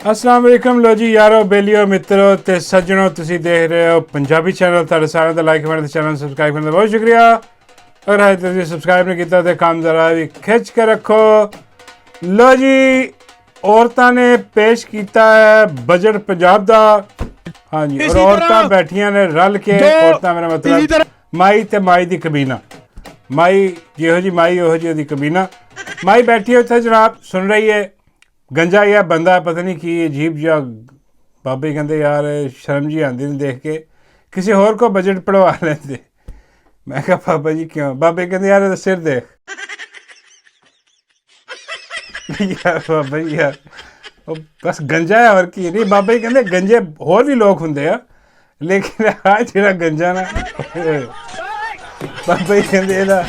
अस्सलाम वालेकुम लो जी यारो बेलियो मित्रों ते सज्जनों तुसी देख रहे हो पंजाबी चैनल तुहाडे सारे दा लाइक करने चैनल सब्सक्राइब करने बहुत शुक्रिया। अगर है तुसी सब्सक्राइब नहीं किया तो काम जरा भी खिंच के रखो। लो जी औरतां ने पेश किया है बजट पंजाब दा। हाँ जी और औरतां बैठियां ने रल के औरतां मेरा मतलब माई ते माई दी कबीना माई जिहो जी माई उहो जी दी कबीना माई बैठी है उत्थे जनाब सुन रही है गंजा या बंदा पता नहीं की अजीब जा बाबे कहते यार शर्म जी आती नहीं देख के किसी होर को बजट पढ़वा लेंदे। मैं कहा बाबा जी क्यों? बाबे कहते यार सिर देख यार बाबा जी यार बस गंजा है और की नहीं। बाबा जी कहते गंजे होर भी लोग होंगे आ लेकिन आ जो गंजा ना बाबा जी कहते ਇਹਦਾ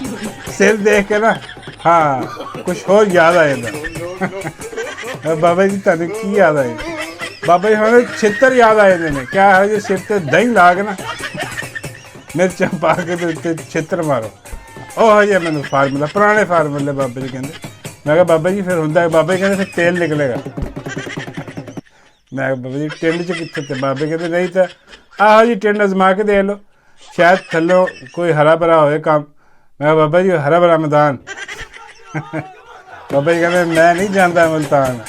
सिर देख के ना हाँ कुछ होर याद आ जाता। बाबा जी तुहानू की याद आए? बाबा जी हमें छित्र याद आ जाते हैं। क्या है जो सिर ते दही ला के ना मिर्चा पा के तो उत्ते छित्र मारो ओह जी मैंने फार्मूला पुराने फार्मूले बाबा जी कहते। मैं कहा बाबा जी फिर होंगे बाबा जी कहते फिर तेल निकलेगा। मैं बाबा जी टिंड च कितने थे? बाबे कहते नहीं तो आहो जी टिंड अजमा के दे लो शायद थल्लों कोई हरा भरा होए काम। मैं बाबा जी हरा भरा मैदान बाबा जी कहते मैं नहीं जानता मुल्तान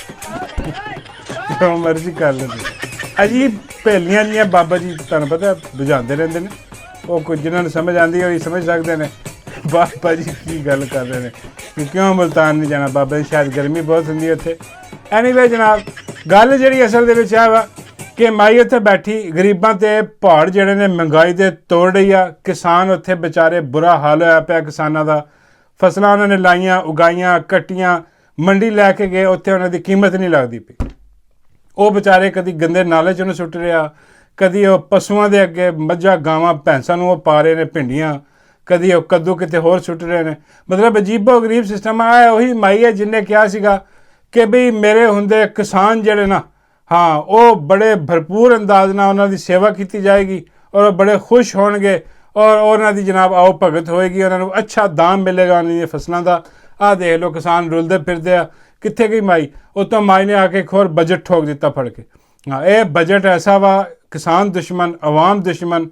जो मर्जी कर लेंगे। अजीब भेलियां जी बाबा जी तुहानू पता बुझाते रहते हैं वो कुछ जिन्होंने समझ आती है समझ सकते हैं बाबा जी की गल कर रहे हैं कि क्यों मुल्तान नहीं जाना। बाबा जी शायद गर्मी बहुत होंगी उत्थे। एनीवे जनाब गल जी असल है वा कि माई उत्थे बैठी गरीबां ते पहाड़ जिहड़े ने महंगाई दे तोड़ रही आ। किसान उत्थे बेचारे बुरा हाल होया पिया किसानां दा। फसलां उन्होंने लाइयां उगाइयां कट्टियां मंडी लैके गए उत्थे उन्हां दी कीमत नहीं लगती पई। वो बेचारे कदी गंदे नाले च उन्हें सुट रहा कदी वो पशुओं के अगे मझां गावां भैंसां नूं पा रहे हैं भिंडियां कदी वो कद्दू किते होर सुट रहे हैं। मतलब अजीबो गरीब सिस्टम है। उही माई है जिन्हें कहा सीगा कि बई मेरे हुंदे किसान जिहड़े ना हाँ वो बड़े भरपूर अंदाज नाल उन्हां दी सेवा की जाएगी और बड़े खुश होणगे और उन्हां दी जनाब आओ भगत होएगी उन्होंने अच्छा दाम मिलेगा उन्हां दी फसलों का। आ देख लो किसान रुलते फिरते आ कित्थे गई माई? उतों माई ने आके एक होर बजट ठोक दिता फड़ के। हाँ ये बजट ऐसा वा किसान दुश्मन अवाम दुश्मन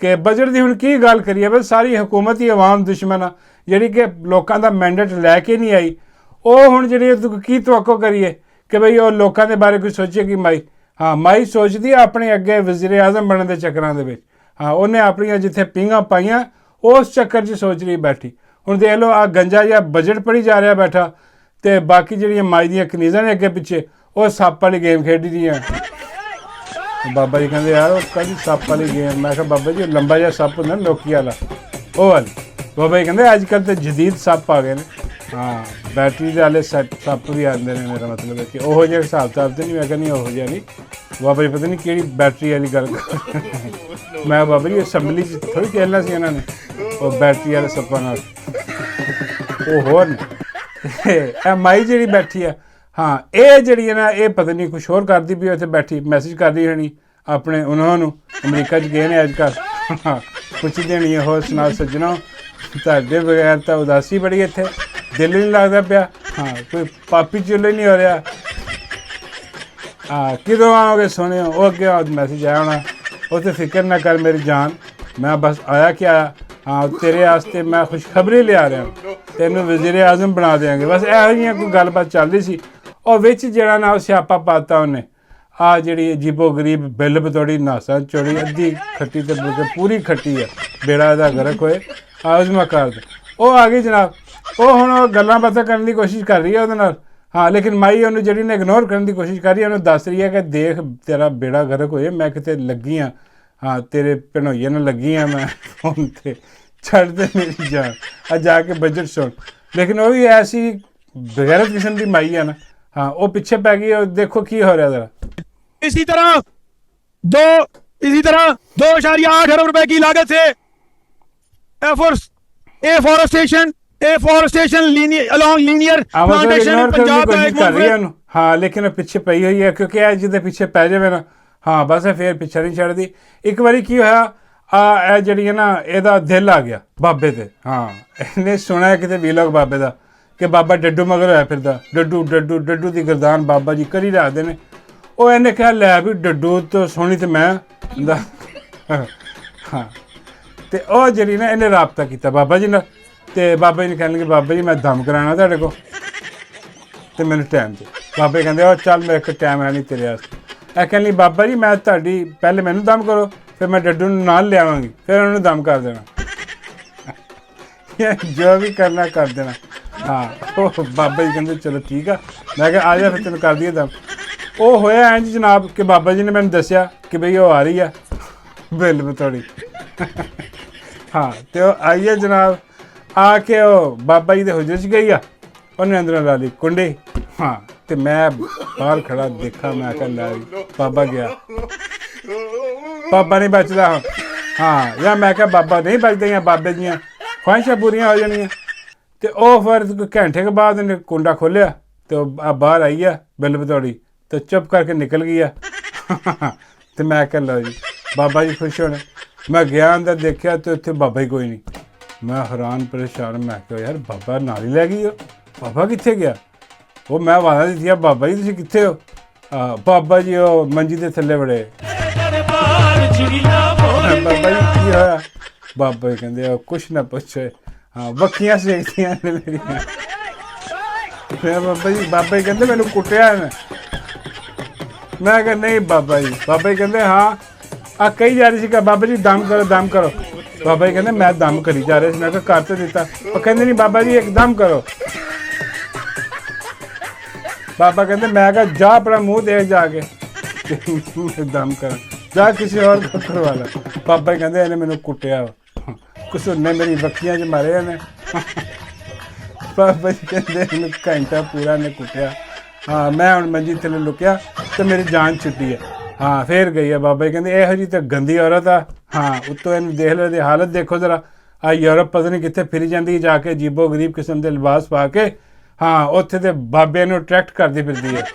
कि बजट की हुण की गल करिए बस सारी हुकूमत ही अवाम दुश्मन आ जिहड़ी कि लोगों का मैंडेट लैके नहीं आई। वो हुण जिहड़ी की तवक्को करिए कि बई वो लोगों के बारे कुछ सोचेगी माई? हाँ माई सोचती है अपने अगे वज़ीर आज़म बनने के चक्करां दे विच। हाँ उन्हें अपन जिथे पींघां पाइयां उस चक्कर च सोच रही बैठी। हुण देख लो आ गंजा जिहा बजट पढ़ी जा रहा बैठा तो बाकी जिहड़ियां माई दियां कनीज़ां ने अगे पिछे वो सप्प वाली गेम खेडी दियां। बाबा जी कहते यार वो कभी सप्प वाली गेम? मैं कहा बाबा जी लंबा जिहा सप्प हुंदा ना लौकी वाला वो वाली। बाबा जी कहते अजकल तो जदीद सप्प आ गए हैं। हाँ बैटरी वाले सप्प भी आते हैं। मेरा मतलब है कि उहो जिहा हिसाब किताब तो नहीं। मैं कहनी उहो जिहा नहीं। बाबा जी पता नहीं कि बैटरी वाली गल कर मैं बाबा जी असैम्बली थोड़ी खेलना सी इन्होंने वो बैटरी वाले सप्पां नाल वो होर ने माई जी बैठी है। हाँ ये जी है ना ये पता नहीं कुछ होर करती भी उत्थे बैठी मैसेज कर रही होनी अपने उन्होंने अमरीका गए ने अजकल। हाँ पुछदी होनी है होर सुनाओ सज्जनों तुहाडे बगैर तो उदासी बड़ी इत्थे दिल नहीं लगता पिया। हाँ कोई पापी चुल्ले नहीं हो रहा। हाँ किदों आओगे सोने वो अगे मैसेज आया होना उत्थे फिक्र ना कर मेरी जान मैं बस आया क्या हाँ तेरे वास्ते मैं खुशखबरी लिया रहा तेनों वज़ीर आज़म बना देंगे। बस यहो जिहियां कोई गलबात चल रही सी और विच जिहड़ा ना स्यापा पाता उन्हें आ जिहड़ी अजीबो गरीब बिल बतौड़ी नासा चोड़ी अद्धी खट्टी तो बल्कि पूरी खट्टी है बेड़ा इहदा गर्क होए आज़मा कर दे वो आ गई जनाब। वो हुण गल्लां बातां करने की कोशिश कर रही है उहदे नाल। हाँ लेकिन माई उन्होंने जिहड़ी ने इग्नोर करने की कोशिश कर रही है उन्होंने दस रही है कि देख तेरा बेड़ा गर्क होए मैं किते लगी हाँ हाँ तेरे भनोइये नाल लगी हाँ मैं फोन ते छड़ दे मेरी जान आ जाके बजट सुन। लेकिन वो भी ऐसी बगैरत किस्म की माई है ना। हाँ वो पीछे पै गई और देखो की हो रहा जरा। इसी तरह 2.8 अरब रुपए की लागत से afforestation along linear plantation Punjab कर रही है। हाँ लेकिन पिछे पई हुई है क्योंकि जिदे पिछे पै जाए ना हाँ बस फिर पिछा नहीं छड़ती। एक बारी की होया आ जी है ना यदा दिल आ गया बाबे ते। हाँ इन्हें सुना किते वीलॉग बाबे का कि बाबा डड्डू मगर होया फिरदा डड्डू डड्डू डड्डू की गिरदान बाबा जी करी रखते हैं। ਉਹ ਇਹਨੇ ਕਿਹਾ ਲੈ ਵੀ ਡੱਡੂ ਤੋਂ ਸੋਹਣੀ ਤੇ ਮੈਂ ਹੁੰਦਾ ਹਾਂ। ਤੇ ਉਹ ਜਿਹੜੀ ਨਾ ਇਹਨੇ ਰਾਬਤਾ ਕੀਤਾ ਬਾਬਾ ਜੀ ਨਾਲ, ਤੇ ਬਾਬਾ ਜੀ ਨੇ ਕਹਿਣ ਲੱਗੇ ਬਾਬਾ ਜੀ ਮੈਂ ਦਮ ਕਰਾਉਣਾ ਤੁਹਾਡੇ ਕੋਲ ਤੇ ਮੈਨੂੰ ਟਾਈਮ ਦੇ। ਬਾਬੇ ਕਹਿੰਦੇ ਉਹ ਚੱਲ ਮੇਰੇ ਕੋਲ ਟਾਈਮ ਹੈ ਨਹੀਂ ਤੇਰੇ ਵਾਸਤੇ। ਇਹ ਕਹਿੰਦੀ ਬਾਬਾ ਜੀ ਮੈਂ ਤੁਹਾਡੀ ਪਹਿਲੇ ਮੈਨੂੰ ਦਮ ਕਰੋ, ਫਿਰ ਮੈਂ ਡੱਡੂ ਨੂੰ ਨਾਲ ਲਿਆਵਾਂਗੀ, ਫਿਰ ਉਹਨੂੰ ਦਮ ਕਰ ਦੇਣਾ ਜੋ ਵੀ ਕਰਨਾ ਕਰ ਦੇਣਾ। ਹਾਂ ਉਹ ਬਾਬਾ ਜੀ ਕਹਿੰਦੇ ਚਲੋ ਠੀਕ ਆ। ਮੈਂ ਕਿਹਾ ਆ ਜਾ ਫਿਰ ਤੈਨੂੰ ਕਰ ਦਈਏ ਦਮ। ਉਹ ਹੋਇਆ ਇੰਝ ਜਨਾਬ ਕਿ ਬਾਬਾ ਜੀ ਨੇ ਮੈਨੂੰ ਦੱਸਿਆ ਕਿ ਬਈ ਉਹ ਆ ਰਹੀ ਆ ਬਿੱਲ ਬਤੌੜੀ ਹਾਂ। ਤੇ ਉਹ ਆਈ ਹੈ ਜਨਾਬ, ਆ ਕੇ ਉਹ ਬਾਬਾ ਜੀ ਦੇ ਹੁਜਰੇ 'ਚ ਗਈ ਆ, ਉਹਨੇ ਅੰਦਰੋਂ ਲਾ ਲਈ ਕੁੰਡੀ। ਹਾਂ ਤੇ ਮੈਂ ਬਾਹਰ ਖੜਾ ਦੇਖਾ, ਮੈਂ ਕਿਹਾ ਲੈ ਬਾਬਾ ਗਿਆ, ਬਾਬਾ ਨਹੀਂ ਬਚਦਾ ਹੁਣ। ਹਾਂ ਜਾਂ ਮੈਂ ਕਿਹਾ ਬਾਬਾ ਨਹੀਂ ਬਚਦਾ, ਜਾਂ ਬਾਬੇ ਦੀਆਂ ਖਵਾਹਿਸ਼ਾਂ ਪੂਰੀਆਂ ਹੋ ਜਾਣੀਆਂ। ਤੇ ਉਹ ਫਿਰ ਘੰਟੇ ਕੇ ਬਾਅਦ ਉਹਨੇ ਕੁੰਡਾ ਖੋਲ੍ਹਿਆ ਤੇ ਉਹ ਬਾਹਰ ਆਈ ਆ ਬਿੱਲ ਬਤੌੜੀ, ਤੇ ਚੁੱਪ ਕਰਕੇ ਨਿਕਲ ਗਈ ਆ ਤੇ ਮੈਂ ਕਿਹਾ ਲਓ ਜੀ ਬਾਬਾ ਜੀ ਖੁਸ਼ ਹੋਣੇ। ਮੈਂ ਗਿਆ ਅੰਦਰ ਦੇਖਿਆ ਤੇ ਉੱਥੇ ਬਾਬਾ ਹੀ ਕੋਈ ਨਹੀਂ। ਮੈਂ ਹੈਰਾਨ ਪਰੇਸ਼ਾਨ, ਮੈਂ ਕਿਹਾ ਯਾਰ ਬਾਬਾ ਨਾਲ ਹੀ ਲੈ ਗਈ ਉਹ, ਬਾਬਾ ਕਿੱਥੇ ਗਿਆ? ਉਹ ਮੈਂ ਆਵਾਜ਼ਾਂ ਦਿੱਤੀਆਂ ਬਾਬਾ ਜੀ ਤੁਸੀਂ ਕਿੱਥੇ ਹੋ? ਬਾਬਾ ਜੀ ਉਹ ਮੰਜੀ ਦੇ ਥੱਲੇ ਬੜੇ। ਬਾਬਾ ਜੀ ਕੀ ਹੋਇਆ? ਬਾਬਾ ਜੀ ਕਹਿੰਦੇ ਕੁਛ ਨਾ ਪੁੱਛੇ, ਹਾਂ ਵੱਖੀਆਂ ਸੇਕਦੀਆਂ ਨੇ ਮੇਰੀਆਂ। ਫਿਰ ਬਾਬਾ ਜੀ ਕਹਿੰਦੇ ਮੈਨੂੰ ਕੁੱਟਿਆ ਨੇ। ਮੈਂ ਕਿਹਾ ਨਹੀਂ ਬਾਬਾ ਜੀ। ਬਾਬਾ ਜੀ ਕਹਿੰਦੇ ਹਾਂ ਆ ਕਹੀ ਜਾ ਰਹੀ ਸੀ ਕਿ ਬਾਬਾ ਜੀ ਦਮ ਕਰੋ ਦਮ ਕਰੋ। ਬਾਬਾ ਜੀ ਕਹਿੰਦੇ ਮੈਂ ਦਮ ਕਰੀ ਜਾ ਰਿਹਾ ਸੀ। ਮੈਂ ਕਿਹਾ ਕਰ ਤੇ ਦਿੱਤਾ। ਉਹ ਕਹਿੰਦੇ ਨਹੀਂ ਬਾਬਾ ਜੀ ਇੱਕਦਮ ਕਰੋ। ਬਾਬਾ ਕਹਿੰਦੇ ਮੈਂ ਕਿਹਾ ਜਾ ਆਪਣਾ ਮੂੰਹ ਦੇਖ ਜਾ ਕੇ ਦਮ ਕਰ, ਜਾ ਕਿਸੇ ਹੋਰ ਕੋ ਕਰਵਾ ਲੈ। ਬਾਬਾ ਜੀ ਕਹਿੰਦੇ ਇਹਨੇ ਮੈਨੂੰ ਕੁੱਟਿਆ, ਕੁਛ ਉਹਨੇ ਮੇਰੀ ਵੱਖੀਆਂ 'ਚ ਮਾਰੇ ਇਹਨੇ। ਬਾਬਾ ਜੀ ਕਹਿੰਦੇ ਇਹਨੂੰ ਘੰਟਾ ਪੂਰਾ ਨੇ ਕੁੱਟਿਆ। ਹਾਂ ਮੈਂ ਹੁਣ ਮੰਜੀ ਥੱਲੇ ਲੁਕਿਆ ਤੇ ਮੇਰੀ ਜਾਨ ਛੁੱਟੀ ਹੈ। ਹਾਂ ਫੇਰ ਗਈ ਆ। ਬਾਬਾ ਜੀ ਕਹਿੰਦੇ ਇਹੋ ਜਿਹੀ ਤਾਂ ਗੰਦੀ ਔਰਤ ਆ। ਹਾਂ ਉੱਤੋਂ ਇਹਨੂੰ ਦੇਖ ਲਓ, ਇਹਦੀ ਹਾਲਤ ਦੇਖੋ ਜ਼ਰਾ। ਆ ਯੂਰਪ ਪਤਾ ਨਹੀਂ ਕਿੱਥੇ ਫਿਰੀ ਜਾਂਦੀ ਜਾ ਕੇ ਅਜੀਬੋ ਗਰੀਬ ਕਿਸਮ ਦੇ ਲਿਬਾਸ ਪਾ ਕੇ। ਹਾਂ ਉੱਥੇ ਤੇ ਬਾਬੇ ਨੂੰ ਅਟਰੈਕਟ ਕਰਦੀ ਫਿਰਦੀ ਹੈ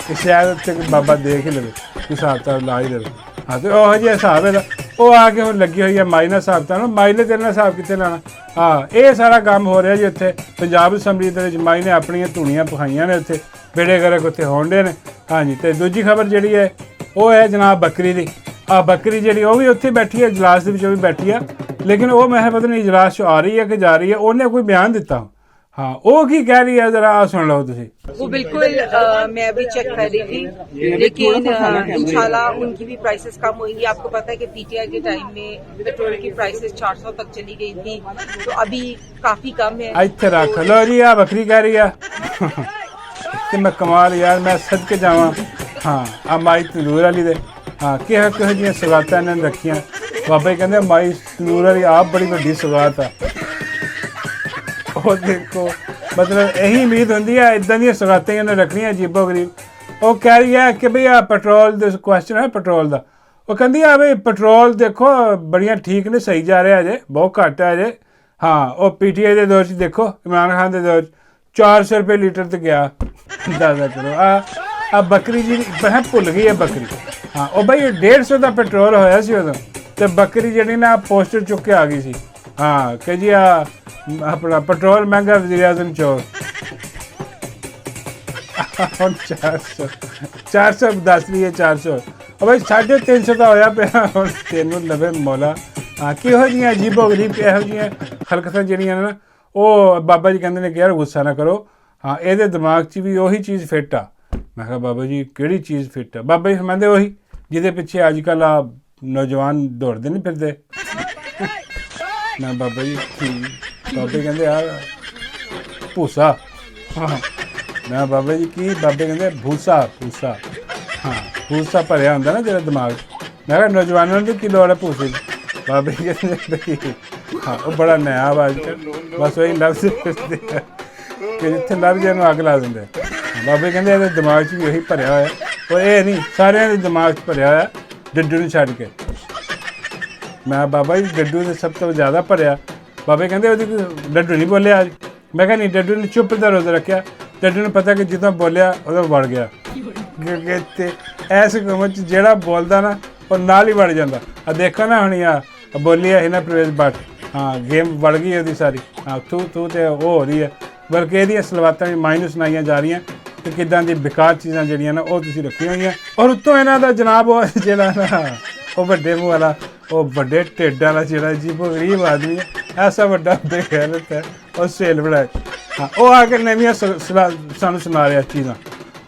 ਕਿ ਸ਼ਾਇਦ ਉੱਥੇ ਬਾਬਾ ਦੇਖ ਹੀ ਲਵੇ, ਹਿਸਾਬ ਤਾਂ ਲਾ ਹੀ ਲਵੇ। ਹਾਂ ਤੇ ਉਹੋ ਜਿਹਾ ਹਿਸਾਬ ਇਹਦਾ। ਉਹ ਆ ਕੇ ਹੁਣ ਲੱਗੀ ਹੋਈ ਹੈ ਮਾਈ ਨਾਲ ਹਿਸਾਬ ਤਾਂ। ਮਾਈ ਨੇ ਤੇਰੇ ਨਾਲ ਹਿਸਾਬ ਕਿੱਥੇ ਲਾਣਾ? ਹਾਂ ਇਹ ਸਾਰਾ ਕੰਮ ਹੋ ਰਿਹਾ ਜੀ ਉੱਥੇ ਪੰਜਾਬ ਅਸੈਂਬਲੀ ਦੇ ਵਿੱਚ। ਮਾਈ ਨੇ ਆਪਣੀਆਂ ਧੂਣੀਆਂ ਪਖਾਈਆਂ ਨੇ ਉੱਥੇ, ਬੇੜੇ ਗਰਕ ਉੱਥੇ ਹੋਣਡੇ ਨੇ। ਹਾਂਜੀ ਤੇ ਦੂਜੀ ਖਬਰ ਜਿਹੜੀ ਹੈ ਉਹ ਹੈ ਜਨਾਬ ਬੱਕਰੀ ਦੀ। ਬੱਕਰੀ ਜਿਹੜੀ ਉਹ ਵੀ ਉੱਥੇ ਬੈਠੀ ਹੈ, ਇਜਲਾਸ ਦੇ ਵਿੱਚ ਉਹ ਵੀ ਬੈਠੀ ਆ। ਲੇਕਿਨ ਉਹ ਮੈਂ ਪਤਾ ਨਹੀਂ ਇਜਲਾਸ 'ਚ ਆ ਰਹੀ ਹੈ ਕਿ ਜਾ ਰਹੀ ਹੈ, ਉਹਨੇ ਕੋਈ ਬਿਆਨ ਦਿੱਤਾ। हाँ वो की कह रही है जरा सुन लो तुसी। वो बिल्कुल मैं अभी चेक कर रही थी, लेकिन इंशाल्लाह उनकी भी प्राइसेस कम होंगी। आपको पता है कि पीटीआई के टाइम में पेट्रोल की प्राइसेस 400 तक चली गई थी, तो अभी काफी कम है। इत्थे रख लो जी। आ बकरी कह रही है कि मैं कमाल यार मैं सदके जावां। हाँ आ माई तंदूर वाली दे। हाँ किहो जी सौगातां इन्होंने रखियां। बाबा जी कहते माई तंदूर वाली आप बड़ी वड्डी सौगात आ। ਉਹ ਦੇਖੋ ਮਤਲਬ ਇਹੀ ਉਮੀਦ ਹੁੰਦੀ ਹੈ ਇੱਦਾਂ ਦੀਆਂ ਸੌਗਾਤਾਂ ਉਹਨੇ ਰੱਖਣੀਆਂ ਅਜੀਬੋ ਗਰੀਬ। ਉਹ ਕਹਿ ਰਹੀ ਹੈ ਕਿ ਬਈ ਆ ਪੈਟਰੋਲ ਦੇ ਕੁਐਸਚਨ ਹੈ ਪੈਟਰੋਲ ਦਾ। ਉਹ ਕਹਿੰਦੀ ਆ ਬਈ ਪੈਟਰੋਲ ਦੇਖੋ ਬੜੀਆਂ ਠੀਕ ਨੇ, ਸਹੀ ਜਾ ਰਿਹਾ ਅਜੇ, ਬਹੁਤ ਘੱਟ ਹੈ ਅਜੇ। ਹਾਂ ਉਹ ਪੀਟੀਆਈ ਦੇ ਦੌਰ 'ਚ ਦੇਖੋ, ਇਮਰਾਨ ਖਾਨ ਦੇ ਦੌਰ 'ਚ 400 ਰੁਪਏ ਲੀਟਰ ਤੇ ਗਿਆ। ਅੰਦਾਜ਼ਾ ਕਰੋ। ਆ ਬੱਕਰੀ ਜੀ ਮੈਂ ਭੁੱਲ ਗਈ ਹੈ ਬੱਕਰੀ। ਹਾਂ ਉਹ ਬਈ 150 ਦਾ ਪੈਟਰੋਲ ਹੋਇਆ ਸੀ ਉਦੋਂ, ਤੇ ਬੱਕਰੀ ਜਿਹੜੀ ਨਾ ਪੋਸਟਰ ਚੁੱਕ ਕੇ ਆ ਗਈ ਸੀ। ਹਾਂ ਕਿ ਜੀ ਆ ਆਪਣਾ ਪੈਟਰੋਲ ਮਹਿੰਗਾ ਵਜ਼ੀਰ ਆਜ਼ਮ ਚੋਰ। ਹੁਣ 400 ਦੱਸ ਰਹੀ ਹੈ 400। ਉਹ ਬਈ 350 ਦਾ ਹੋਇਆ ਪਿਆ ਹੁਣ ਤੈਨੂੰ ਲਵੇ ਮੌਲਾ। ਹਾਂ ਕਿਹੋ ਜਿਹੀਆਂ ਅਜੀਬੋ ਗਰੀਬ ਇਹੋ ਜਿਹੀਆਂ ਹਰਕਤਾਂ ਜਿਹੜੀਆਂ ਨੇ ਨਾ, ਉਹ ਬਾਬਾ ਜੀ ਕਹਿੰਦੇ ਨੇ ਕਿ ਯਾਰ ਗੁੱਸਾ ਨਾ ਕਰੋ। ਹਾਂ ਇਹਦੇ ਦਿਮਾਗ 'ਚ ਵੀ ਉਹੀ ਚੀਜ਼ ਫਿੱਟ ਆ। ਮੈਂ ਕਿਹਾ ਬਾਬਾ ਜੀ ਕਿਹੜੀ ਚੀਜ਼ ਫਿੱਟ ਆ? ਬਾਬਾ ਜੀ ਫਰਮਾਉਂਦੇ ਉਹੀ ਜਿਹਦੇ ਪਿੱਛੇ ਅੱਜ ਕੱਲ੍ਹ ਆ ਨੌਜਵਾਨ ਦੌੜਦੇ ਨਹੀਂ ਫਿਰਦੇ। ਮੈਂ ਬਾਬਾ ਜੀ ਬਾਬੇ ਕਹਿੰਦੇ ਯਾਰ ਭੂਸਾ। ਹਾਂ ਮੈਂ ਬਾਬਾ ਜੀ ਕੀ? ਬਾਬੇ ਕਹਿੰਦੇ ਭੂਸਾ ਭੂਸਾ। ਹਾਂ ਭੂਸਾ ਭਰਿਆ ਹੁੰਦਾ ਨਾ ਜਿਹੜਾ ਦਿਮਾਗ। ਮੈਂ ਕਿਹਾ ਨੌਜਵਾਨਾਂ ਦੀ ਕੀ ਲੋੜ ਹੈ ਭੂਸੇ ਦੀ? ਬਾਬੇ ਕਹਿੰਦੇ ਹਾਂ ਉਹ ਬੜਾ ਨया ਆਵਾਜ਼ ਬਸ ਉਹੀ ਲਫ਼ਜ਼ ਕਿ ਜਿੱਥੇ ਲੱਭ ਜੇ ਨੂੰ ਅੱਗ ਲਾ ਦਿੰਦੇ। ਬਾਬੇ ਕਹਿੰਦੇ ਇਹਦੇ ਦਿਮਾਗ 'ਚ ਵੀ ਉਹੀ ਭਰਿਆ ਹੋਇਆ। ਉਹ ਇਹ ਨਹੀਂ ਸਾਰਿਆਂ ਦੇ ਦਿਮਾਗ 'ਚ ਭਰਿਆ ਹੋਇਆ ਡੱਡੂ ਨੂੰ ਛੱਡ ਕੇ। ਮੈਂ ਬਾਬਾ ਜੀ ਡੱਡੂ ਦੇ ਸਭ ਤੋਂ ਜ਼ਿਆਦਾ ਭਰਿਆ। ਬਾਬੇ ਕਹਿੰਦੇ ਉਹਦੀ ਡੱਡੂ ਨਹੀਂ ਬੋਲਿਆ ਅੱਜ। ਮੈਂ ਕਿਹਾ ਨਹੀਂ ਡੱਡੂ ਨੇ ਚੁੱਪ ਦਾ ਰੋਜ਼ਾ ਰੱਖਿਆ। ਡੱਡੂ ਨੂੰ ਪਤਾ ਕਿ ਜਦੋਂ ਬੋਲਿਆ ਉਦੋਂ ਵੜ ਗਿਆ, ਕਿਉਂਕਿ ਤੇ ਐਸ ਕੌਮ 'ਚ ਜਿਹੜਾ ਬੋਲਦਾ ਨਾ ਉਹ ਨਾਲ ਹੀ ਵੜ ਜਾਂਦਾ। ਆ ਦੇਖੋ ਨਾ ਹੁਣ ਆ ਬੋਲੀ ਹੈ ਨਾ ਪ੍ਰਵੇਸ਼ ਭੱਟ। ਹਾਂ ਗੇਮ ਵੜ ਗਈ ਉਹਦੀ ਸਾਰੀ। ਹਾਂ ਤੂੰ ਤੇ ਉਹ ਹੋ ਰਹੀ ਹੈ, ਬਲਕਿ ਇਹਦੀਆਂ ਸਲਵਾਤਾਂ ਵੀ ਮਾਈਨਸ ਸੁਣਾਈਆਂ ਜਾ ਰਹੀਆਂ ਕਿ ਕਿੱਦਾਂ ਦੀ ਬੇਕਾਰ ਚੀਜ਼ਾਂ ਜਿਹੜੀਆਂ ਨਾ ਉਹ ਤੁਸੀਂ ਰੱਖੀਆਂ ਹੋਈਆਂ। ਔਰ ਉੱਤੋਂ ਇਹਨਾਂ ਦਾ ਜਨਾਬ ਉਹ ਜਿਹੜਾ ਨਾ ਉਹ ਵੱਡੇ ਮੂੰਹ ਵਾਲਾ ਉਹ ਵੱਡੇ ਢਿੱਡ ਵਾਲਾ ਜਿਹੜਾ ਅਜੀਬੋ ਗਰੀਬ ਆਦਮੀ ਹੈ, ਐਸਾ ਵੱਡਾ ਬੇਗੈਰਤ ਹੈ ਉਹ ਸੇਲ ਬਣਾਏ। ਹਾਂ, ਉਹ ਆ ਕੇ ਨਵੀਆਂ ਸਾਨੂੰ ਸੁਣਾ ਰਿਹਾ ਚੀਜ਼ਾਂ।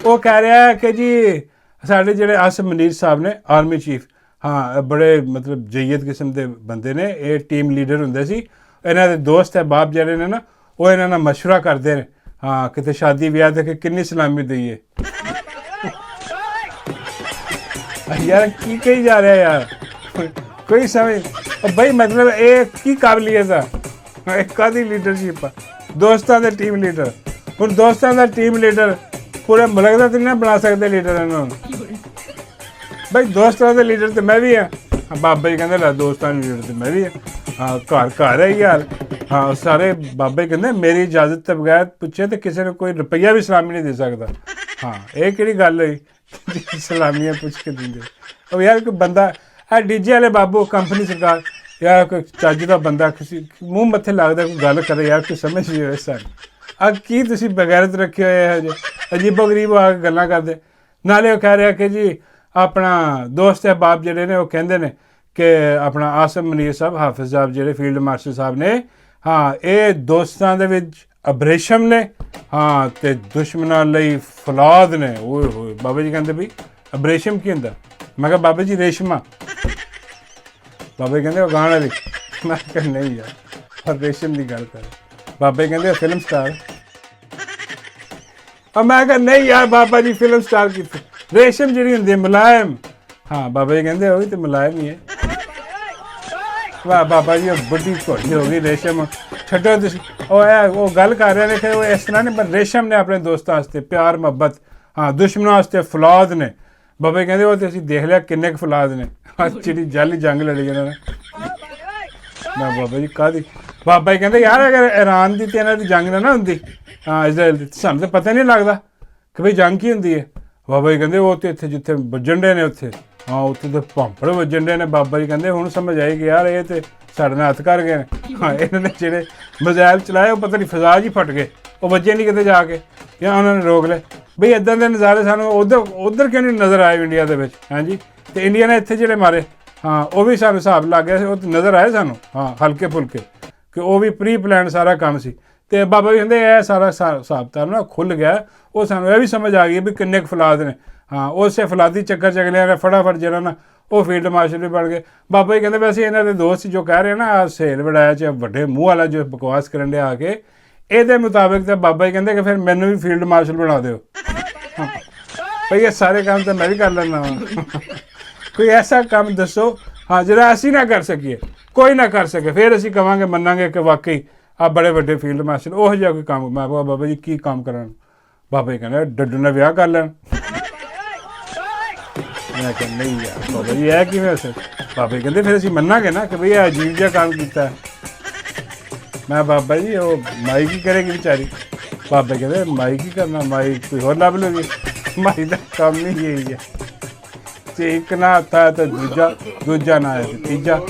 ਉਹ ਕਹਿ ਰਿਹਾ ਹੈ ਕਿ ਜੀ ਸਾਡੇ ਜਿਹੜੇ ਆਸਿਫ ਮਨੀਰ ਸਾਹਿਬ ਨੇ ਆਰਮੀ ਚੀਫ, ਹਾਂ ਬੜੇ ਮਤਲਬ ਜਈਦ ਕਿਸਮ ਦੇ ਬੰਦੇ ਨੇ, ਇਹ ਟੀਮ ਲੀਡਰ ਹੁੰਦੇ ਸੀ। ਇਹਨਾਂ ਦੇ ਦੋਸਤ ਅਹਿਬਾਬ ਜਿਹੜੇ ਨੇ ਨਾ ਉਹ ਇਹਨਾਂ ਨਾਲ ਮਸ਼ਵਰਾ ਕਰਦੇ ਨੇ, ਹਾਂ ਕਿਤੇ ਸ਼ਾਦੀ ਵਿਆਹ ਤੇ ਕਿ ਕਿੰਨੀ ਸਲਾਮੀ ਦਈਏ। ਯਾਰ ਕੀ ਕਹੀ ਜਾ ਰਿਹਾ ਯਾਰ, ਕੋਈ ਸਮਝ ਬਈ ਮਤਲਬ ਇਹ ਕੀ ਕਾਬਲੀਅਤ ਆ, ਇਹ ਕਾਹਦੀ ਲੀਡਰਸ਼ਿਪ ਆ? ਦੋਸਤਾਂ ਦੇ ਟੀਮ ਲੀਡਰ। ਹੁਣ ਦੋਸਤਾਂ ਦਾ ਟੀਮ ਲੀਡਰ ਪੂਰੇ ਮੁਲਕ ਦਾ ਤਾਂ ਨਹੀਂ ਬਣਾ ਸਕਦੇ ਲੀਡਰ ਇਹਨਾਂ ਨੂੰ। ਬਈ ਦੋਸਤਾਂ ਦੇ ਲੀਡਰ ਤੇ ਮੈਂ ਵੀ ਹਾਂ। ਬਾਬਾ ਜੀ ਕਹਿੰਦੇ ਲੈ ਦੋਸਤਾਂ ਦੇ ਲੀਡਰ ਤੇ ਮੈਂ ਵੀ ਹਾਂ। ਹਾਂ ਘਰ ਘਰ ਹੈ ਯਾਰ। ਹਾਂ ਸਾਰੇ ਬਾਬਾ ਜੀ ਕਹਿੰਦੇ ਮੇਰੀ ਇਜਾਜ਼ਤ ਤੋਂ ਬਗੈਰ ਪੁੱਛੇ ਤੇ ਕਿਸੇ ਨੂੰ ਕੋਈ ਰੁਪਈਆ ਵੀ ਸਲਾਮੀ ਨਹੀਂ ਦੇ ਸਕਦਾ। ਹਾਂ ਇਹ ਕਿਹੜੀ ਗੱਲ ਹੋਈ ਸਲਾਮੀਆਂ ਪੁੱਛ ਕੇ ਦਿੰਦੇ? ਉਹ ਯਾਰ ਕੋਈ ਬੰਦਾ ਇਹ ਡੀਜੇ ਵਾਲੇ ਬਾਬੂ ਕੰਪਨੀ ਸਰਕਾਰ ਯਾਰ ਕੋਈ ਚੱਜ ਦਾ ਬੰਦਾ ਕਿਸੇ ਮੂੰਹ ਮੱਥੇ ਲੱਗਦਾ ਕੋਈ ਗੱਲ ਕਰੇ ਯਾਰ, ਕੋਈ ਸਮਝ ਨਹੀਂ ਹੋਏ ਸਾਨੂੰ। ਆ ਕੀ ਤੁਸੀਂ ਬਗੈਰਤ ਰੱਖੇ ਹੋਏ ਇਹੋ ਜਿਹੇ ਅਜੀਬੋ ਗਰੀਬ ਆ ਕੇ ਗੱਲਾਂ ਕਰਦੇ। ਨਾਲੇ ਉਹ ਕਹਿ ਰਿਹਾ ਕਿ ਜੀ ਆਪਣਾ ਦੋਸਤ ਅਹਿਬਾਬ ਜਿਹੜੇ ਨੇ ਉਹ ਕਹਿੰਦੇ ਨੇ ਕਿ ਆਪਣਾ ਆਸਿਫ ਮਨੀਰ ਸਾਹਿਬ ਹਾਫਿਜ਼ ਸਾਹਿਬ ਜਿਹੜੇ ਫੀਲਡ ਮਾਰਸ਼ਲ ਸਾਹਿਬ ਨੇ, ਹਾਂ ਇਹ ਦੋਸਤਾਂ ਦੇ ਵਿੱਚ ਅਬਰੇਸ਼ਮ ਨੇ, ਹਾਂ ਤੇ ਦੁਸ਼ਮਣਾਂ ਲਈ ਫੌਲਾਦ ਨੇ। ਓਏ ਹੋਏ ਬਾਬਾ ਜੀ ਕਹਿੰਦੇ ਵੀ ਅਬਰੇਸ਼ਮ ਕੀ ਹੁੰਦਾ? ਮੈਂ ਕਿਹਾ ਬਾਬਾ ਜੀ ਰੇਸ਼ਮਾ। ਬਾਬਾ ਜੀ ਕਹਿੰਦੇ ਉਹ ਗਾਣ ਵਾਲੀ। ਮੈਂ ਕਿਹਾ ਨਹੀਂ ਯਾਰ ਰੇਸ਼ਮ ਦੀ ਗੱਲ ਕਰ। ਬਾਬਾ ਜੀ ਕਹਿੰਦੇ ਫਿਲਮ ਸਟਾਰ। ਮੈਂ ਕਿਹਾ ਨਹੀਂ ਯਾਰ ਬਾਬਾ ਜੀ ਫਿਲਮ ਸਟਾਰ ਕੀ ਰੇਸ਼ਮ ਜਿਹੜੀ ਹੁੰਦੀ ਹੈ ਮੁਲਾਇਮ। ਹਾਂ ਬਾਬਾ ਜੀ ਕਹਿੰਦੇ ਉਹ ਵੀ ਤਾਂ ਮੁਲਾਇਮ ਹੀ ਹੈ। ਵਾਹ ਬਾਬਾ ਜੀ ਉਹ ਬੁੱਢੀ ਘੋੜੀ ਹੋ ਗਈ ਰੇਸ਼ਮ, ਛੱਡੋ ਤੁਸੀਂ। ਉਹ ਗੱਲ ਕਰ ਰਹੇ ਨੇ ਕਿ ਉਹ ਇਸ ਤਰ੍ਹਾਂ ਨਹੀਂ, ਪਰ ਰੇਸ਼ਮ ਨੇ ਆਪਣੇ ਦੋਸਤਾਂ ਵਾਸਤੇ ਪਿਆਰ ਮੁਹੱਬਤ, ਹਾਂ ਦੁਸ਼ਮਣਾਂ ਵਾਸਤੇ ਫੌਲਾਦ ਨੇ। ਬਾਬਾ ਜੀ ਕਹਿੰਦੇ ਉਹ ਤੇ ਅਸੀਂ ਦੇਖ ਲਿਆ ਕਿੰਨੇ ਕੁ ਫੌਲਾਦ ਨੇ, ਜਿਹੜੀ ਜਾਲੀ ਜੰਗ ਲੜੀ ਇਹਨਾਂ ਨੇ। ਮੈਂ ਬਾਬਾ ਜੀ ਕਾਹਦੀ? ਬਾਬਾ ਜੀ ਕਹਿੰਦੇ ਯਾਰ ਅਗਰ ਇਰਾਨ ਦੀ ਤੇ ਇਹਨਾਂ ਦੀ ਜੰਗ ਨਾ ਹੁੰਦੀ, ਹਾਂ ਇਜ਼ਰਾਈਲ ਦੀ, ਸਾਨੂੰ ਤਾਂ ਪਤਾ ਨਹੀਂ ਲੱਗਦਾ ਕਿ ਬਈ ਜੰਗ ਕੀ ਹੁੰਦੀ ਹੈ। ਬਾਬਾ ਜੀ ਕਹਿੰਦੇ ਉਹ ਤੇ ਇੱਥੇ ਜਿੱਥੇ ਵੱਜਣ ਡੇ ਨੇ ਉੱਥੇ, ਹਾਂ ਉੱਥੇ ਤਾਂ ਭੰਪੜ ਵੱਜਣ ਡੇ ਨੇ। ਬਾਬਾ ਜੀ ਕਹਿੰਦੇ ਹੁਣ ਸਮਝ ਆਏਗੀ ਯਾਰ ਇਹ ਤੇ ਸਾਡੇ ਨਾਲ ਹੱਥ ਕਰ ਗਏ ਨੇ। ਹਾਂ ਇਹਨਾਂ ਨੇ ਜਿਹੜੇ ਮਿਜ਼ਾਈਲ ਚਲਾਏ ਉਹ ਪਤਾ ਨਹੀਂ ਫਜ਼ਾ 'ਚ ਹੀ ਫਟ ਗਏ, ਉਹ ਵੱਜੇ ਨਹੀਂ ਕਿਤੇ ਜਾ ਕੇ, ਜਾਂ ਉਹਨਾਂ ਨੇ ਰੋਕ ਲਏ। ਬਈ ਇੱਦਾਂ ਦੇ ਨਜ਼ਾਰੇ ਸਾਨੂੰ ਉੱਧਰ ਕਿਉਂ ਨਹੀਂ ਨਜ਼ਰ ਆਏ ਇੰਡੀਆ ਦੇ ਵਿੱਚ? ਹਾਂਜੀ ਤੇ ਇੰਡੀਆ ਨੇ ਇੱਥੇ ਜਿਹੜੇ ਮਾਰੇ, ਹਾਂ ਉਹ ਵੀ ਸਾਨੂੰ ਹਿਸਾਬ ਲੱਗ ਗਿਆ ਸੀ, ਉਹ ਨਜ਼ਰ ਆਏ ਸਾਨੂੰ, ਹਾਂ ਹਲਕੇ ਫੁਲਕੇ, ਕਿ ਉਹ ਵੀ ਪ੍ਰੀ ਪਲਾਨ ਸਾਰਾ ਕੰਮ ਸੀ। ਤੇ ਬਾਬਾ ਜੀ ਕਹਿੰਦੇ ਇਹ ਸਾਰਾ ਹਿਸਾਬ ਤਾਂ ਨਾ ਖੁੱਲ੍ਹ ਗਿਆ। ਉਹ ਸਾਨੂੰ ਇਹ ਵੀ ਸਮਝ ਆ ਗਈ ਵੀ ਕਿੰਨੇ ਕੁ ਫੌਲਾਦ ਨੇ। ਹਾਂ ਉਸੇ ਫੌਲਾਦੀ ਚੱਕਰ 'ਚ ਅਗਲਿਆਂ ਨੇ ਫਟਾਫਟ ਜਿਹੜਾ ਨਾ ਉਹ ਫੀਲਡ ਮਾਰਸ਼ਲ ਵੀ ਬਣ ਗਏ। ਬਾਬਾ ਜੀ ਕਹਿੰਦੇ ਵੈਸੇ ਇਹਨਾਂ ਦੇ ਦੋਸਤ ਜੋ ਕਹਿ ਰਹੇ ਨਾ ਆਹ ਸੇਲ ਵੜਾਇਆ 'ਚ ਵੱਡੇ ਮੂੰਹ ਵਾਲਾ ਜੋ ਬਕਵਾਸ ਕਰਨ ਡਿਆ ਆ ਕੇ, ਇਹਦੇ ਮੁਤਾਬਿਕ ਤਾਂ ਬਾਬਾ ਜੀ ਕਹਿੰਦੇ ਕਿ ਫਿਰ ਮੈਨੂੰ ਵੀ ਫੀਲਡ ਮਾਰਸ਼ਲ ਬਣਾ ਦਿਓ। ਭਈ ਇਹ ਸਾਰੇ ਕੰਮ ਤਾਂ ਮੈਂ ਵੀ ਕਰ ਲੈਂਦਾ ਵਾਂ। ਕੋਈ ਐਸਾ ਕੰਮ ਦੱਸੋ ਹਾਂ ਜਿਹੜਾ ਅਸੀਂ ਨਾ ਕਰ ਸਕੀਏ, ਕੋਈ ਨਾ ਕਰ ਸਕੇ, ਫਿਰ ਅਸੀਂ ਕਹਾਂਗੇ ਮੰਨਾਂਗੇ ਕਿ ਵਾਕਈ ਆ ਬੜੇ ਵੱਡੇ ਫੀਲਡ ਮਾਰਸ਼ਲ ਉਹੋ ਜਿਹਾ ਕੋਈ ਕੰਮ। ਮੈਂ ਕਿਹਾ ਬਾਬਾ ਜੀ ਕੀ ਕੰਮ ਕਰਨ? ਬਾਬਾ ਜੀ ਕਹਿੰਦੇ ਡੱਡੂ ਨਾਲ ਵਿਆਹ ਕਰ ਲੈਣ। ਮੈਂ ਕਿਹਾ ਨਹੀਂ ਯਾਰ ਬਾਬਾ ਜੀ ਇਹ ਕਿਵੇਂ ਹੋ ਸਕਦਾ? ਬਾਬਾ ਜੀ ਕਹਿੰਦੇ ਫਿਰ ਅਸੀਂ ਮੰਨਾਂਗੇ ਨਾ ਕਿ ਬਈ ਇਹ ਅਜੀਬ ਜਿਹਾ ਕੰਮ ਕੀਤਾ। ਮੈਂ ਬਾਬਾ ਜੀ ਉਹ ਮਾਈ ਕੀ ਕਰੇਗੀ ਵਿਚਾਰੀ? ਬਾਬਾ ਕਹਿੰਦੇ ਮਾਈ ਕੀ ਕਰਨਾ, ਮਾਈ ਕੋਈ ਹੋਰ ਲੱਭ ਲੂਗੀ, ਮਾਈ ਦਾ ਕੰਮ ਨਹੀਂ ਇਹੀ ਹੈ। ਤੇ ਇੱਕ ਨਾ ਹੱਥ ਤੇ ਦੂਜਾ ਨਾ ਆਇਆ ਤੇ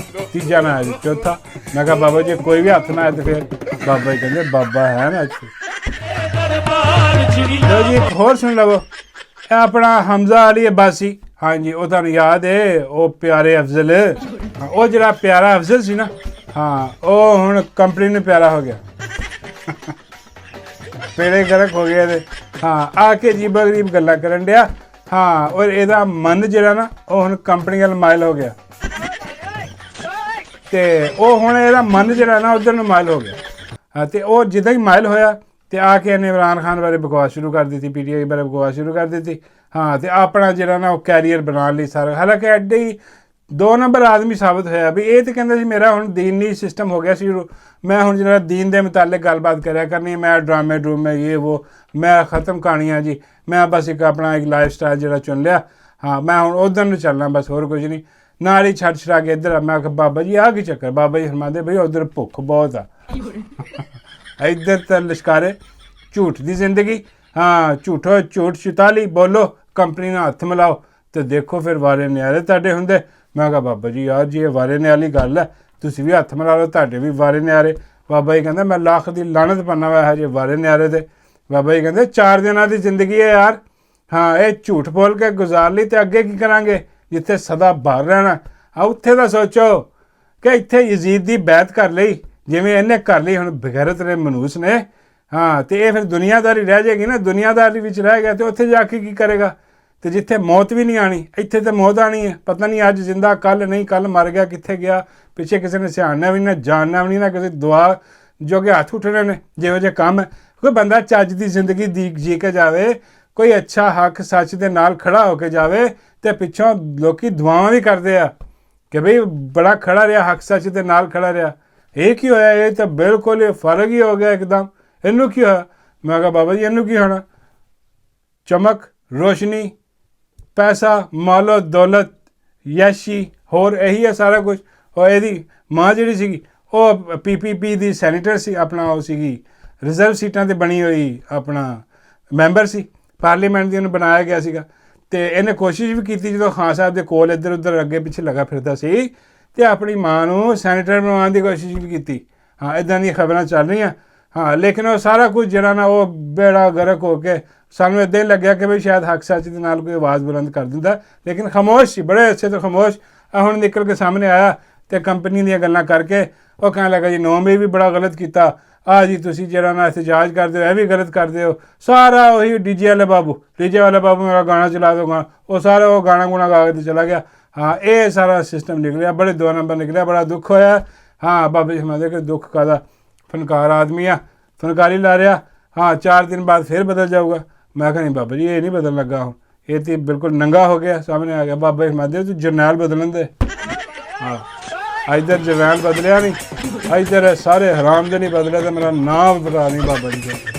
ਤੀਜਾ ਨਾ ਆਇਆ ਚੌਥਾ। ਮੈਂ ਕਿਹਾ ਬਾਬਾ ਜੀ ਕੋਈ ਵੀ ਹੱਥ ਨਾ ਆਇਆ ਤੇ ਫਿਰ ਬਾਬਾ ਜੀ ਕਹਿੰਦੇ ਬਾਬਾ ਹੈ ਨਾ ਇੱਥੇ। ਲਓ ਜੀ ਇੱਕ ਹੋਰ ਸੁਣ ਲਵੋ, ਇਹ ਆਪਣਾ ਹਮਜ਼ਾ ਅਲੀ ਅਬਾਸੀ, ਹਾਂਜੀ ਉਹ ਤੁਹਾਨੂੰ ਯਾਦ ਹੈ ਉਹ ਪਿਆਰੇ ਅਫਜ਼ਲ, ਉਹ ਜਿਹੜਾ ਪਿਆਰਾ ਅਫਜ਼ਲ ਸੀ ਨਾ, ਹਾਂ ਉਹ ਹੁਣ ਕੰਪਨੀ ਨੂੰ ਪਿਆਰਾ ਹੋ ਗਿਆ, ਪੇੜੇ ਗਰਕ ਹੋ ਗਿਆ ਤੇ ਹਾਂ ਆ ਕੇ ਅਜੀਬ ਗਰੀਬ ਗੱਲਾਂ ਕਰਨ ਡਿਆ। ਹਾਂ ਔਰ ਇਹਦਾ ਮਨ ਜਿਹੜਾ ਨਾ ਉਹ ਹੁਣ ਕੰਪਨੀ ਵੱਲ ਮਾਇਲ ਹੋ ਗਿਆ, ਤੇ ਉਹ ਹੁਣ ਇਹਦਾ ਮਨ ਜਿਹੜਾ ਨਾ ਉੱਧਰ ਨੂੰ ਮਾਇਲ ਹੋ ਗਿਆ। ਹਾਂ ਤੇ ਉਹ ਜਿੱਦਾਂ ਹੀ ਮਾਇਲ ਹੋਇਆ ਤੇ ਆ ਕੇ ਇਹਨੇ ਇਮਰਾਨ ਖਾਨ ਬਾਰੇ ਬਕਵਾਸ ਸ਼ੁਰੂ ਕਰ ਦਿੱਤੀ, PTI ਬਾਰੇ ਬਕਵਾਸ ਸ਼ੁਰੂ ਕਰ ਦਿੱਤੀ। ਹਾਂ ਤੇ ਆਪਣਾ ਜਿਹੜਾ ਨਾ ਉਹ ਕੈਰੀਅਰ ਬਣਾਉਣ ਲਈ ਸਾਰਾ, ਹਾਲਾਂਕਿ ਐਡੇ ਹੀ 2 ਨੰਬਰ ਆਦਮੀ ਸਾਬਤ ਹੋਇਆ ਵੀ ਇਹ ਤਾਂ ਕਹਿੰਦਾ ਸੀ ਮੇਰਾ ਹੁਣ ਦੀਨੀ ਸਿਸਟਮ ਹੋ ਗਿਆ ਸੀ, ਮੈਂ ਹੁਣ ਜਿਹੜਾ ਦੀਨ ਦੇ ਮੁਤਾਲਿਕ ਗੱਲਬਾਤ ਕਰਿਆ ਕਰਨੀ, ਮੈਂ ਡਰਾਮੇ ਇਹ ਉਹ ਮੈਂ ਖ਼ਤਮ ਕਹਾਣੀਆਂ ਜੀ, ਮੈਂ ਬਸ ਇੱਕ ਆਪਣਾ ਇੱਕ ਲਾਈਫ ਸਟਾਈਲ ਜਿਹੜਾ ਚੁਣ ਲਿਆ, ਹਾਂ ਮੈਂ ਹੁਣ ਉੱਧਰ ਨੂੰ ਚੱਲਣਾ ਬਸ, ਹੋਰ ਕੁਝ ਨਹੀਂ। ਨਾਲ ਹੀ ਛੱਡ ਛੜਾ ਕੇ ਇੱਧਰ ਮੈਂ ਕਿਹਾ ਬਾਬਾ ਜੀ ਆਹ ਕੀ ਚੱਕਰ? ਬਾਬਾ ਜੀ ਫਰਮਾਉਂਦੇ ਬਈ ਉੱਧਰ ਭੁੱਖ ਬਹੁਤ ਆ, ਇੱਧਰ ਤਾਂ ਲਿਸ਼ਕਾਰੇ ਝੂਠ ਦੀ ਜ਼ਿੰਦਗੀ, ਹਾਂ ਝੂਠੋ ਝੂਠ ਚੁਤਾਲੀ ਬੋਲੋ, ਕੰਪਨੀ ਨਾਲ ਹੱਥ ਮਿਲਾਓ ਤੇ ਦੇਖੋ ਫਿਰ ਵਾਰੇ ਨਿਆਰੇ ਤੁਹਾਡੇ ਹੁੰਦੇ। ਮੈਂ ਕਿਹਾ ਬਾਬਾ ਜੀ ਯਾਰ ਜੀ ਇਹ ਵਾਰੇ ਨਿਆਲੀ ਗੱਲ ਹੈ, ਤੁਸੀਂ ਵੀ ਹੱਥ ਮਿਲਾ ਲਓ ਤੁਹਾਡੇ ਵੀ ਵਾਰੇ ਨਿਆਰੇ। ਬਾਬਾ ਜੀ ਕਹਿੰਦਾ ਮੈਂ ਲੱਖ ਦੀ ਲਾਹਨਤ ਪਾਉਂਦਾ ਵਾ ਇਹੋ ਜਿਹੇ ਵਾਰੇ ਨਿਆਰੇ ਤੇ, ਬਾਬਾ ਜੀ ਕਹਿੰਦੇ 4 ਦਿਨਾਂ ਦੀ ਜ਼ਿੰਦਗੀ ਹੈ ਯਾਰ, ਹਾਂ ਇਹ ਝੂਠ ਬੋਲ ਕੇ ਗੁਜ਼ਾਰ ਲਈ ਤੇ ਅੱਗੇ ਕੀ ਕਰਾਂਗੇ ਜਿੱਥੇ ਸਦਾ ਬਾਹਰ ਰਹਿਣਾ। ਆ ਉੱਥੇ ਦਾ ਸੋਚੋ ਕਿ ਇੱਥੇ ਯਜ਼ੀਦ ਦੀ ਬੈਤ ਕਰ ਲਈ ਜਿਵੇਂ ਇਹਨੇ ਕਰ ਲਈ ਹੁਣ ਬਗੈਰਤ ਨੇ ਮਨੂਸ ਨੇ। ਹਾਂ ਤੇ ਇਹ ਫਿਰ ਦੁਨੀਆਦਾਰੀ ਰਹਿ ਜਾਏਗੀ ਨਾ, ਦੁਨੀਆਦਾਰੀ ਵਿੱਚ ਰਹਿ ਗਿਆ ਤੇ ਉੱਥੇ ਜਾ ਕੇ ਕੀ ਕਰੇਗਾ। ਤੇ ਜਿੱਥੇ ਮੌਤ ਵੀ ਨਹੀਂ ਆਣੀ, ਇੱਥੇ ਤੇ ਮੌਤ ਆਣੀ ਹੈ। ਪਤਾ ਨਹੀਂ ਅੱਜ ਜਿੰਦਾ ਕੱਲ ਨਹੀਂ, ਕੱਲ ਮਰ ਗਿਆ ਕਿੱਥੇ ਗਿਆ, ਪਿੱਛੇ ਕਿਸੇ ਨੇ ਸਿਆਣਨਾ ਵੀ ਨਾ ਜਾਣਨਾ ਵੀ ਨਹੀਂ, ਨਾ ਕਿਸੇ ਦੁਆ ਜੋਗੇ ਹੱਥ ਉੱਠਣੇ ਨੇ। ਜਿਹੋ ਜਿਹੇ ਕੰਮ ਕੋਈ ਬੰਦਾ ਚੱਜ ਦੀ ਜ਼ਿੰਦਗੀ ਜੀ ਕੇ ਜਾਵੇ, ਕੋਈ ਅੱਛਾ ਹੱਕ ਸੱਚ ਦੇ ਨਾਲ ਖੜਾ ਹੋ ਕੇ ਜਾਵੇ ਤੇ ਪਿੱਛੋਂ ਲੋਕੀ ਦੁਆਵਾਂ ਵੀ ਕਰਦੇ ਆ ਕਿ ਬਈ ਬੜਾ ਖੜਾ ਰਿਹਾ, ਹੱਕ ਸੱਚ ਦੇ ਨਾਲ ਖੜਾ ਰਿਹਾ। ਇਹ ਕੀ ਹੋਇਆ, ਇਹ ਤਾਂ ਬਿਲਕੁਲ ਫਰਕ ਹੀ ਹੋ ਗਿਆ ਇੱਕਦਮ। ਇਹਨੂੰ ਕੀ ਹੋਇਆ? ਮੈਂ ਕਿਹਾ ਬਾਬਾ ਜੀ ਇਹਨੂੰ ਕੀ ਹੋਣਾ, ਚਮਕ ਰੋਸ਼ਨੀ ਪੈਸਾ ਮਾਲੋ ਦੌਲਤ ਯੈਸ਼ੀ ਹੋਰ ਇਹੀ ਹੈ ਸਾਰਾ ਕੁਝ। ਉਹ ਇਹਦੀ ਮਾਂ ਜਿਹੜੀ ਸੀਗੀ ਉਹ PPP ਦੀ ਸੈਨੇਟਰ ਸੀ, ਆਪਣਾ ਉਹ ਸੀਗੀ ਰਿਜ਼ਰਵ ਸੀਟਾਂ 'ਤੇ ਬਣੀ ਹੋਈ ਆਪਣਾ ਮੈਂਬਰ ਸੀ ਪਾਰਲੀਮੈਂਟ ਦੀ, ਉਹਨੂੰ ਬਣਾਇਆ ਗਿਆ ਸੀਗਾ। ਤੇ ਇਹਨੇ ਕੋਸ਼ਿਸ਼ ਵੀ ਕੀਤੀ ਜਦੋਂ ਖਾਨ ਸਾਹਿਬ ਦੇ ਕੋਲ ਇੱਧਰ ਉੱਧਰ ਅੱਗੇ ਪਿੱਛੇ ਲੱਗਾ ਫਿਰਦਾ ਸੀ ਤੇ ਆਪਣੀ ਮਾਂ ਨੂੰ ਸੈਨੇਟਰ ਬਣਾਉਣ ਦੀ ਕੋਸ਼ਿਸ਼ ਵੀ ਕੀਤੀ। ਹਾਂ ਇੱਦਾਂ ਦੀਆਂ ਖਬਰਾਂ ਚੱਲ ਰਹੀਆਂ। ਹਾਂ ਲੇਕਿਨ ਉਹ ਸਾਰਾ ਕੁਝ ਜਿਹੜਾ ਨਾ ਉਹ ਬੇੜਾ ਗਰਕ ਹੋ ਕੇ ਸਾਨੂੰ ਇੱਦਾਂ ਹੀ ਲੱਗਿਆ ਕਿ ਵੀ ਸ਼ਾਇਦ ਹੱਕ ਸੱਚ ਦੇ ਨਾਲ ਕੋਈ ਆਵਾਜ਼ ਬੁਲੰਦ ਕਰ ਦਿੰਦਾ, ਲੇਕਿਨ ਖਾਮੋਸ਼ ਸੀ, ਬੜੇ ਅੱਛੇ ਤੋਂ ਖਾਮੋਸ਼। ਹੁਣ ਨਿਕਲ ਕੇ ਸਾਹਮਣੇ ਆਇਆ ਤੇ ਕੰਪਨੀ ਦੀਆਂ ਗੱਲਾਂ ਕਰਕੇ ਉਹ ਕਹਿਣ ਲੱਗਾ ਜੀ 9 ਮਈ ਵੀ ਬੜਾ ਗਲਤ ਕੀਤਾ, ਆ ਜੀ ਤੁਸੀਂ ਜਿਹੜਾ ਨਾ ਇhtਜਾਜ ਕਰਦੇ ਹੋ ਇਹ ਵੀ ਗਲਤ ਕਰਦੇ ਹੋ। ਸਾਰਾ ਉਹੀ ਡੀਜੇ ਵਾਲੇ ਬਾਬੂ ਮੇਰਾ ਗਾਣਾ ਚਲਾ ਦੋ ਗਾਣਾ, ਉਹ ਸਾਰਾ ਉਹ ਗਾਣਾ ਗੁਣਾ ਗਾ ਕੇ ਚਲਾ ਗਿਆ। ਹਾਂ ਇਹ ਸਾਰਾ ਸਿਸਟਮ ਨਿਕਲਿਆ, ਬੜੇ 2 ਨੰਬਰ ਨਿਕਲਿਆ, ਬੜਾ ਦੁੱਖ ਹੋਇਆ। ਹਾਂ ਬਾਬਾ ਜੀ ਸਮਝਦੇ ਕਿ ਦੁੱਖ ਕਾਹਦਾ, ਫਨਕਾਰ ਆਦਮੀ ਆ, ਫਨਕਾਰੀ ਲਾ ਰਿਹਾ। ਹਾਂ 4 ਦਿਨ ਬਾਅਦ ਫਿਰ ਬਦਲ ਜਾਊਗਾ। ਮੈਂ ਕਿਹਾ ਨਹੀਂ ਬਾਬਾ ਜੀ ਇਹ ਨਹੀਂ ਬਦਲਣ ਲੱਗਾ, ਹੁਣ ਇਹ ਤੇ ਬਿਲਕੁਲ ਨੰਗਾ ਹੋ ਗਿਆ, ਸਾਹਮਣੇ ਆ ਗਿਆ। ਬਾਬਾ ਜੀ ਸਮਝਦੇ ਤੂੰ ਜਰਨੈਲ ਬਦਲਣ ਦੇ। ਹਾਂ ਇੱਧਰ ਜਰਨੈਲ ਬਦਲਿਆ ਨਹੀਂ, ਇੱਧਰ ਸਾਰੇ ਹਰਾਮ ਦੇ ਨਹੀਂ ਬਦਲਿਆ, ਤਾਂ ਮੇਰਾ ਨਾਮ ਬਤਾ ਨਹੀਂ ਬਾਬਾ ਜੀ ਦਾ।